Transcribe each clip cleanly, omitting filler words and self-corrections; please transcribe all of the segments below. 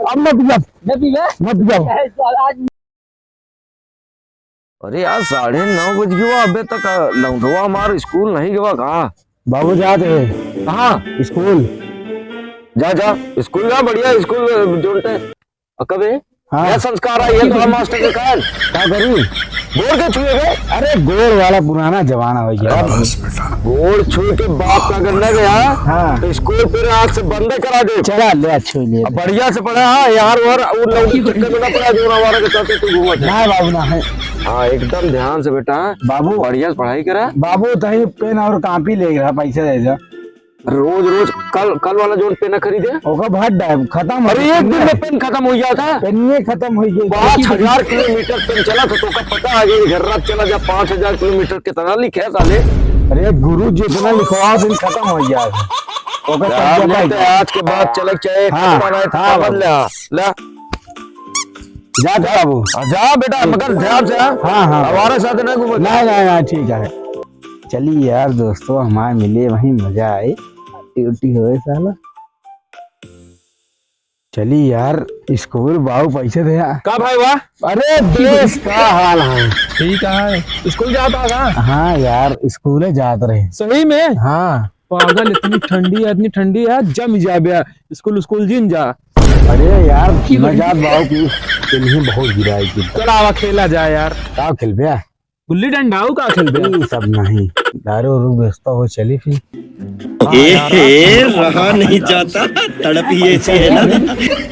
अब मत जाओ। अरे यार 9:30 बज गया अबे तक लौंडवा हमारा स्कूल नहीं गवा कहा। बाबू जाते हैं कहाँ? स्कूल। जा जा स्कूल जा, बढ़िया स्कूल जोड़ते हैं। कबे हाँ क्या संस्कार है ये तो हम मास्टर के कारण क्या करूँ? गोड़ के छुए गए। अरे गोड़ वाला पुराना जमाना हो गया। गोड़ छू के बाप का करने गया हाँ तो स्कूल फिर आग से बंद करा दे। चला ले अच्छे ले अब बढ़िया से पढ़ा। हाँ यार और लौंडी चक्कर में ना पड़ा जो हमारा के चलते तू घूमत है। ना बाबू ना है हाँ एकदम ध्यान से बेटा, बाबू। बढ़िया से पढ़ाई करा। बाबू तही पेन और कॉपी ले गया, पैसे दे जा। रोज रोज कल वाला जो पेन खरीदे ओका भट डाय खत्म। अरे एक दिन में पेन खत्म हो गया था। पेन खत्म हो गई। 5000 किलोमीटर पेन चला था तो का पता आ गया घर रात चला जा 5000 किलोमीटर कितना लिखे साले। अरे गुरु जितना लिखवा दिन खत्म हो गया। आज के बाद चले चाहे ला जा बाबू जा बेटा, मगर ध्यान से। हाँ हाँ हमारे साथ नहीं घूमो। नहीं ठीक है। चलिए यार दोस्तों हमारे मिले वहीं मजा आए। ड्यूटी हो साला। चलिए यार स्कूल बाबू पैसे दे का भाई वाह। अरे देश का हाल है ठीक है। स्कूल जाता था? हाँ यार स्कूल जाते रहे। सही में? हाँ पागल इतनी ठंडी है जम जा बे स्कूल जिन जा। अरे यार मजाक बाबू की नहीं बहुत गिराई की। चला खेला जाए यार। का खेल बे गुल्ली डंडा का खेल बे सब नहीं दारू वारू बेचता हो चली फिर। रहा नहीं जाता तड़प ही ऐसी है ना।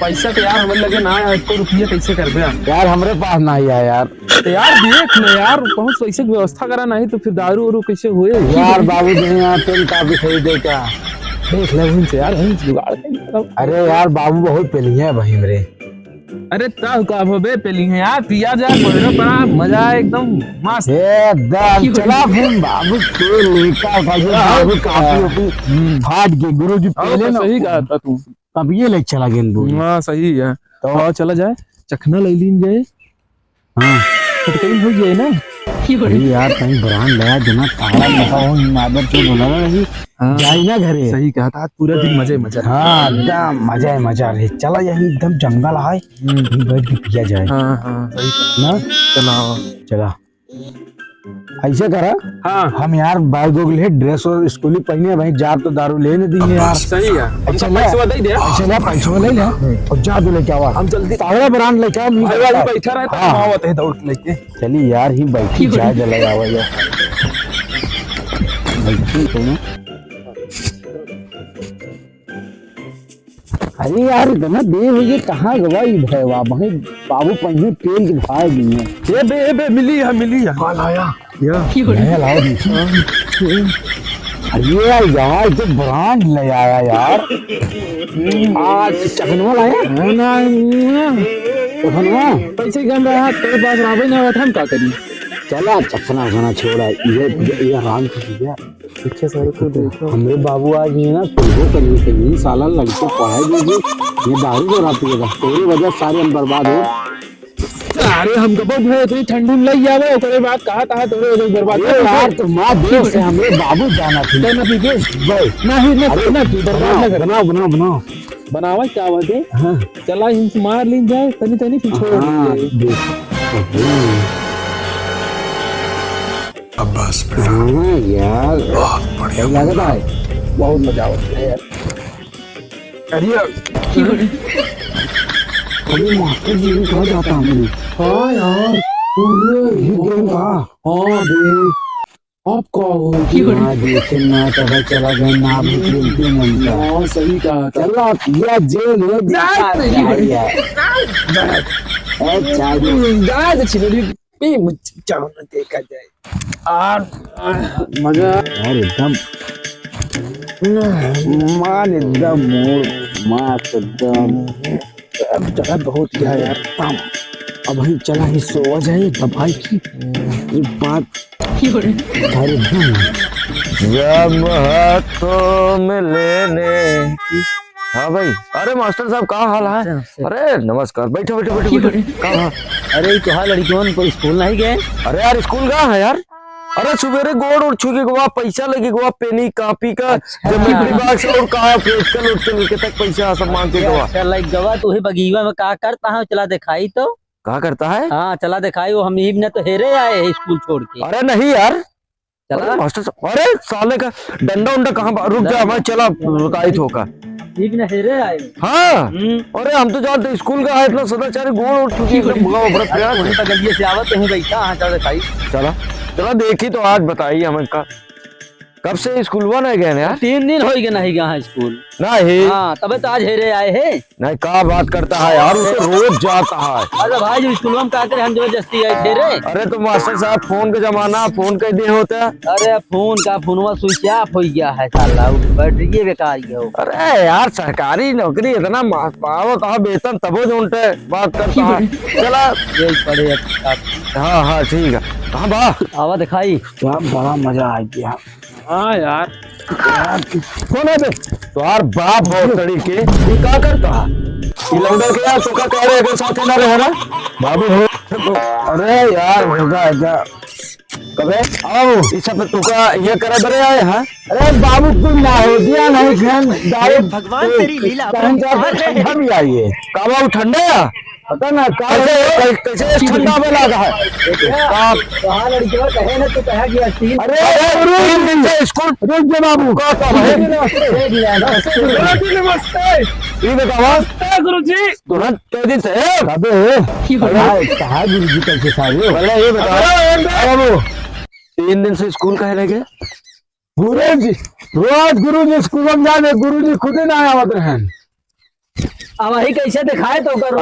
पैसा तो यार हमें लगे ना यार, 1 रुपया कैसे कर दे यार हमरे पास नहीं है यार। तो यार देख ले यार बहुत पैसे की व्यवस्था करा नहीं तो फिर दारू वारू कैसे हुए यार बाबू यहाँ पेन काफी खरीदे क्या देख ले वहीं से यार वहीं से जुगाड़ कर। अरे यार बाबू बहुत पेली है भाई मेरे। अरे तब का भबे पेली है यार, पिया जाए पढ़ना पड़ा मजा है एकदम मस्त। एकदम चला फिर बाबू के लेका बाबू काफी फाट के गुरुजी पहले ना सही कहा था तू। तब ये ले चला गेंद। हाँ सही है तो चला जाए चखना ले लीन जाए। हाँ कहीं हो गया ना यार कहीं ब्रांड लगा देना तारा लगा हो नादर से बोला रही जाई ना घरे। सही कहा था पूरा दिन मजा। हाँ एकदम मजा रहे। चला यही एकदम जंगल है यहीं बैठ के पिया जाए। हाँ सही कहा ना। चला ऐसे करा। हाँ हम यार बैग ले ड्रेस और स्कूली पहने भाई जा तो दारू ले नहीं देंगे यार। सही है अच्छा पैसा दे दे। अच्छा पैसा ले ले और जा तो लेके आवा। हम जल्दी तारा ब्रांड लेके आ बैठा रहता है आवत है दौड़ लेके। चली यार ही बैठी जाए जला आवा यार बैठी तो ना। अरे यार इतना देर हो गई कहाँ गवाई भैया भाई बाबू पहले तेल के भाई दिए। ए बे मिली है कल आया या लाओ अरे यार तो ब्रांड ले आया यार। आज चखनवा लाया ना पैसे गन रहा तेरे पास रावे ना बैठा हम क्या करी। चला चखना छोड़ा ये आराम से पीछे सारे को देखो। हमरे बाबू आज ये ना तुझे करनी चाहिए साला लड़के पढ़ाई दीजिए ये दारू जरा पिएगा तेरी वजह सारे हम बर्बाद हो। अरे हम कब भय इतनी ठंडी में लग जावे ओकरे बाद कहा तोरे वजह बर्बाद यार तो मां देश से हमरे बाबू जाना थी ना पीके भाई नहीं ना तू बर्बाद ना कर। बनाओ बनावा क्या बात है। हां चला हिंस मार ली जाए तनी फिर छोड़ दे। अब्बास यार बहुत बढ़िया लगता है बहुत मजा आता है यार। अरे अभी मास्टर जी ने कहा जाता हमें। हाँ यार पूरे ही गेम का हाँ बे अब का हो ना देखे ना तब चला गया ना खेलते मन का। हाँ सही कहा था। चला किया जेल हो देखा जाए और मजा यार एकदम मान एकदम मस्त एकदम जगह बहुत क्या यार। अब ही चला ही सो जाए दवाई की एक बात एकदम जब हाथों में लेने की। हाँ भाई अरे मास्टर साहब क्या हाल है। अरे नमस्कार बैठो अरे तो हाँ लड़कियों को स्कूल नहीं गए। अरे यार स्कूल कहाँ है यार। अरे सवेरे गोड़ और छू के गोवा पैसा लगी गोवा पेनी कॉपी का ज्योमेट्री बॉक्स और कहा प्रैक्टिकल और के तक पैसा सब मांग के गोवा। अच्छा लाइक गवा तू ही बगीवा में का करता है चला दिखाई तो। कहा करता है? हाँ चला दिखाई, वो हम ही ने तो हेरे आए हैं स्कूल छोड़ के। अरे नहीं यार चला अरे मास्टर साहब, अरे साले का डंडा उंडा कहाँ, रुक जा मैं चला रुकाई होगा। ठीक ने हेरे आए। हाँ अरे हम तो जानते स्कूल का है इतना सदाचारी गोड़ और छू के एकदम भुगा हुआ प्रयास। वहीं पर गलिए से आवत है बैठा। हाँ चला दिखाई। चला चला देखी तो आज बताइए हमें का कब से स्कूल वन है गए यार? 3 दिन हो गए नहीं गया स्कूल। नहीं हाँ तबे तो आज हेरे आए हैं। नहीं क्या बात करता है यार, उसे रोज जाता है। अरे भाई जो स्कूल में का करे हम जबरदस्ती आए थे रे। अरे तो मास्टर साहब फोन का जमाना, फोन के दिन होता है। अरे फोनवा स्विच ऑफ हो गया है साला, बैटरी बेकार गया हो। अरे यार सरकारी नौकरी इतना पावो कहा वेतन तबो जोनते बात करता है। चला यही पड़े हाँ हाँ ठीक है। हाँ बा आवा दिखाई। क्या बड़ा मजा आ गया। हाँ यार कौन है बे? तो यार बाप हो तरीके ये क्या करता है? ये लौंडा के यार तुका कह रहे हैं साथ ना रहे ना बाबू हो। अरे यार होगा ऐसा कबे आओ इस सब तुका ये करे बरे आए हैं। अरे बाबू तुम ना हो दिया नहीं फैन डायरेक्ट भगवान तेरी लीला ठंडा भी आई है। काबा ठंडा है पता ना कैसे ठंडा में लगा है। कहा लड़कियों कहे ना तो कहा गया स्टील। अरे 3 दिन से स्कूल रुक जा बाबू ये बताओ गुरुजी तुरंत तेजी से कहा गुरु जी कैसे सारे पहले ये बताओ बाबू 3 दिन से स्कूल कहे लगे? गुरु जी रोज गुरु जी स्कूल में जाने गुरु जी खुद ही ना आवत हैं। अब वही कैसे दिखाए तो करो।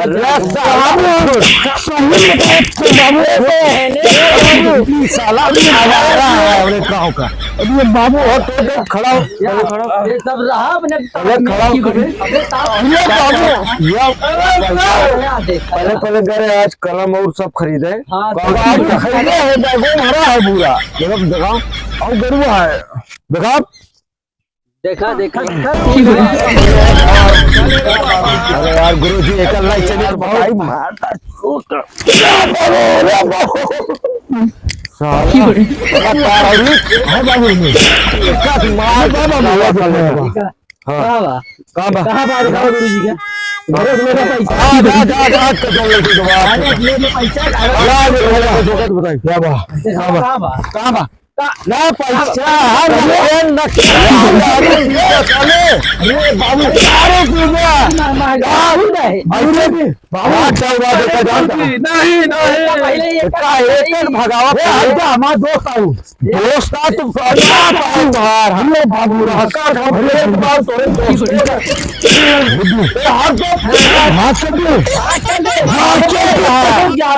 साला भी आवारा है अरे काऊ का। अरे बाबू हो तो खड़ा हो ये सब रहा अपने खड़ा हो पहले पहले गए आज कलम और सब खरीदे। हाँ, खरीदे है बैगो भरा है पूरा। दिखाओ और गरुआ है दिखाओ। देखा अरे यार गुरु जी एक अल्लाह चले भाई मारता कहाँ बात करो गुरु जी का ना पैसा हमारा दोस्त आऊ दोस्त तुम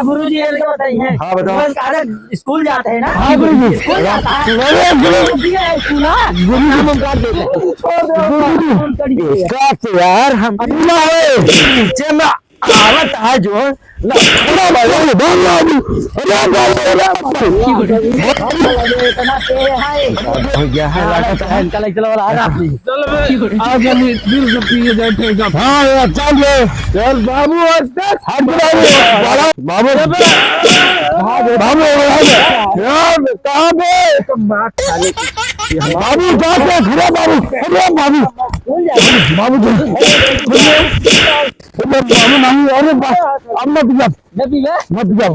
गुरु जी बताइए। हाँ बताओ। स्कूल जाते हैं ना? हाँ गुरु जी इसका यार हम नीचे में आवत है जो चल बाबू बाबू बाबू कहाँ पे बाबू जाते खड़े बाबू अरे बाबू बाबू बाबू नहीं अरे अब मत जाओ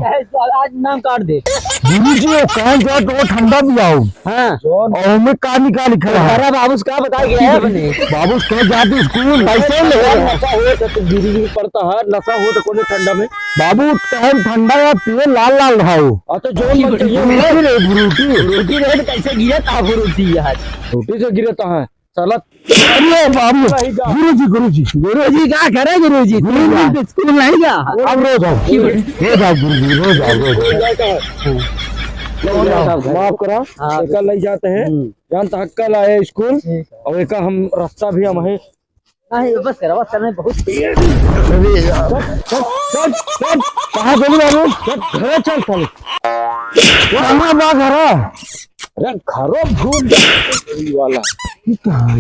आज नाम काट दे। गुरु जी वो कहाँ जाओ तो वो ठंडा भी आओ। हाँ और मैं कहा लिखा है अरे बाबू का बता गया है अपने बाबू कह जाते स्कूल पैसे नशा हो तो गिरी पड़ता है, नशा हो तो कौन ठंडा में बाबू टाइम ठंडा या पिए लाल लाल रहाओ। तो जो रोटी रहे तो कैसे गिरा था रोटी यार रोटी से गिरता है साला। अरे बाबू गुरु जी क्या करे गुरु जी स्कूल नहीं गया। अब रोज आओ गुरु जी रोज आओ माफ करा कल ले जाते हैं जान तक कल आए स्कूल और एक हम रास्ता भी हम है बस करने बहुत कहाँ बोली बाबू घर चल चल कहाँ बा घर अरे घरों भूल वाला कहाँ